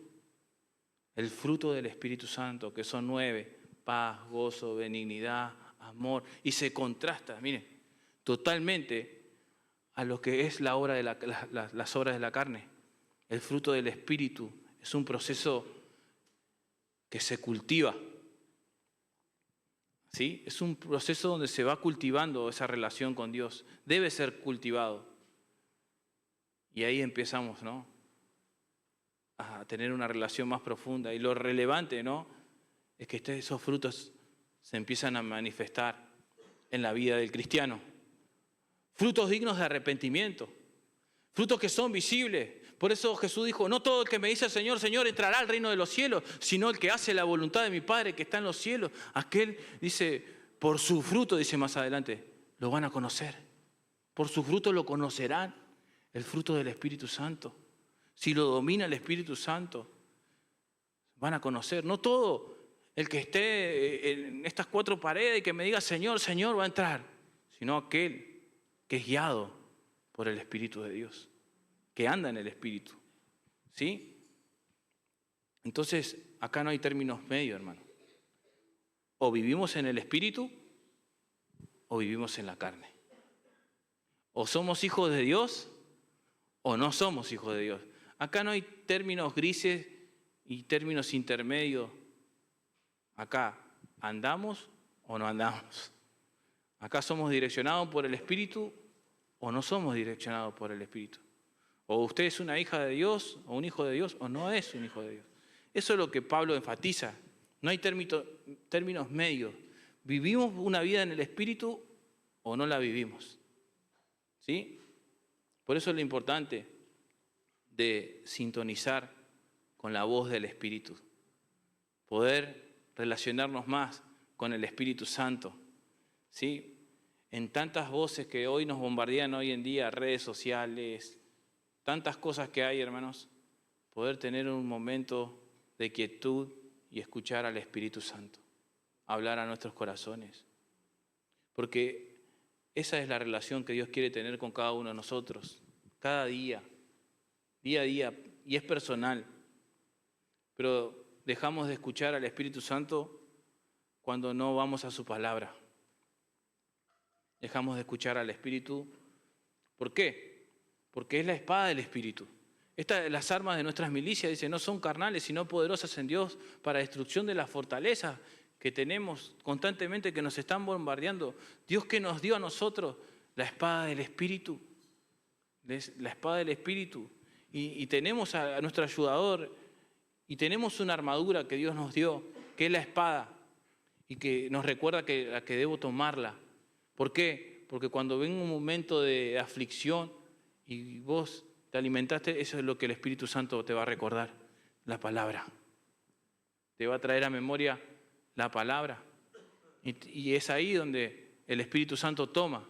El fruto del Espíritu Santo, que son 9: paz, gozo, benignidad, amor. Y se contrasta, miren, totalmente a lo que es la obra de las obras de la carne. El fruto del Espíritu es un proceso que se cultiva. ¿Sí? Es un proceso donde se va cultivando esa relación con Dios. Debe ser cultivado. Y ahí empezamos, ¿no?, a tener una relación más profunda. Y lo relevante, ¿no?, es que esos frutos se empiezan a manifestar en la vida del cristiano. Frutos dignos de arrepentimiento. Frutos que son visibles. Por eso Jesús dijo, no todo el que me dice Señor, Señor entrará al reino de los cielos, sino el que hace la voluntad de mi Padre que está en los cielos. Aquel, dice, por su fruto, dice más adelante, lo van a conocer. Por su fruto lo conocerán. El fruto del Espíritu Santo. Si lo domina el Espíritu Santo, van a conocer. No todo el que esté en estas 4 paredes y que me diga Señor, Señor va a entrar, sino aquel que es guiado por el Espíritu de Dios, que anda en el Espíritu. ¿Sí? Entonces, acá no hay términos medios, hermano. O vivimos en el Espíritu o vivimos en la carne. O somos hijos de Dios o no somos hijos de Dios. Acá no hay términos grises y términos intermedios. Acá, ¿andamos o no andamos? Acá somos direccionados por el Espíritu o no somos direccionados por el Espíritu. O usted es una hija de Dios o un hijo de Dios o no es un hijo de Dios. Eso es lo que Pablo enfatiza. No hay términos medios. ¿Vivimos una vida en el Espíritu o no la vivimos? ¿Sí? Por eso es lo importante de sintonizar con la voz del Espíritu. Poder relacionarnos más con el Espíritu Santo. ¿Sí? En tantas voces que hoy nos bombardean hoy en día, redes sociales, tantas cosas que hay, hermanos, poder tener un momento de quietud y escuchar al Espíritu Santo, hablar a nuestros corazones. Porque esa es la relación que Dios quiere tener con cada uno de nosotros, cada día, día a día, y es personal. Pero dejamos de escuchar al Espíritu Santo cuando no vamos a su palabra. Dejamos de escuchar al Espíritu. ¿Por qué? Porque es la espada del Espíritu. Las armas de nuestras milicias, dice, no son carnales, sino poderosas en Dios para destrucción de las fortalezas que tenemos constantemente, que nos están bombardeando. Dios que nos dio a nosotros la espada del Espíritu. La espada del Espíritu. Y tenemos a nuestro ayudador y tenemos una armadura que Dios nos dio, que es la espada, y que nos recuerda que debo tomarla. ¿Por qué? Porque cuando venga un momento de aflicción y vos te alimentaste, eso es lo que el Espíritu Santo te va a recordar, la palabra. Te va a traer a memoria la palabra. Y es ahí donde el Espíritu Santo toma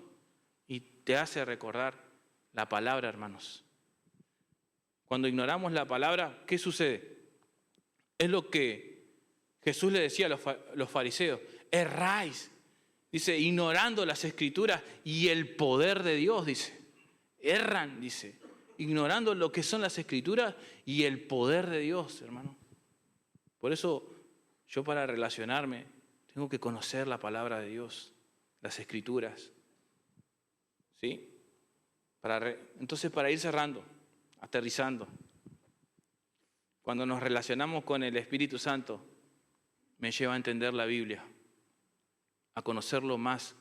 y te hace recordar la palabra, hermanos. Cuando ignoramos la palabra, ¿qué sucede? Es lo que Jesús le decía a los fariseos, erráis, dice, ignorando las Escrituras y el poder de Dios, dice. Erran, dice, ignorando lo que son las Escrituras y el poder de Dios, hermano. Por eso yo, para relacionarme, tengo que conocer la palabra de Dios, las Escrituras. ¿Sí? Entonces, para ir cerrando, aterrizando, cuando nos relacionamos con el Espíritu Santo, me lleva a entender la Biblia, a conocerlo más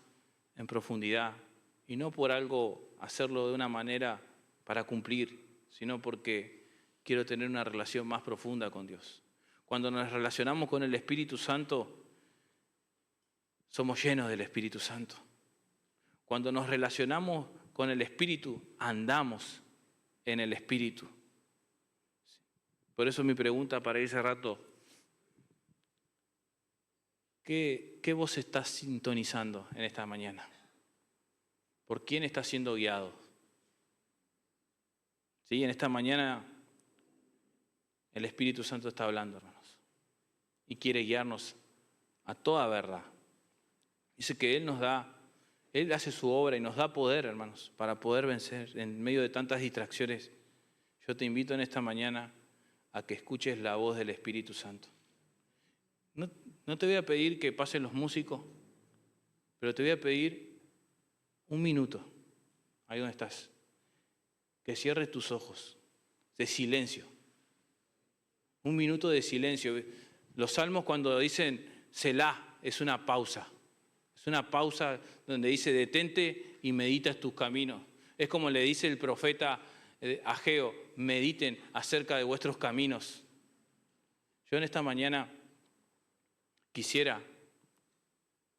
en profundidad, y no por algo hacerlo de una manera para cumplir, sino porque quiero tener una relación más profunda con Dios. Cuando nos relacionamos con el Espíritu Santo, somos llenos del Espíritu Santo. Cuando nos relacionamos con el Espíritu, andamos en el Espíritu. Por eso mi pregunta para ir cerrando, ¿qué voz estás sintonizando en esta mañana? ¿Por quién estás siendo guiado? ¿Sí? En esta mañana el Espíritu Santo está hablando, hermanos, y quiere guiarnos a toda verdad. Dice que Él hace su obra y nos da poder, hermanos, para poder vencer en medio de tantas distracciones. Yo te invito en esta mañana a que escuches la voz del Espíritu Santo. No te voy a pedir que pasen los músicos, Pero te voy a pedir un minuto, ahí donde estás, que cierres tus ojos, de silencio. Un minuto de silencio. Los salmos cuando dicen Selah, es una pausa. Es una pausa donde dice detente y medita tus caminos. Es como le dice el profeta Ageo, mediten acerca de vuestros caminos. Yo en esta mañana quisiera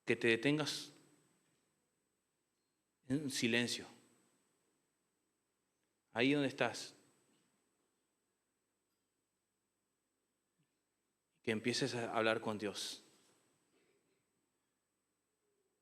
que te detengas en silencio. Ahí donde estás. Que empieces a hablar con Dios.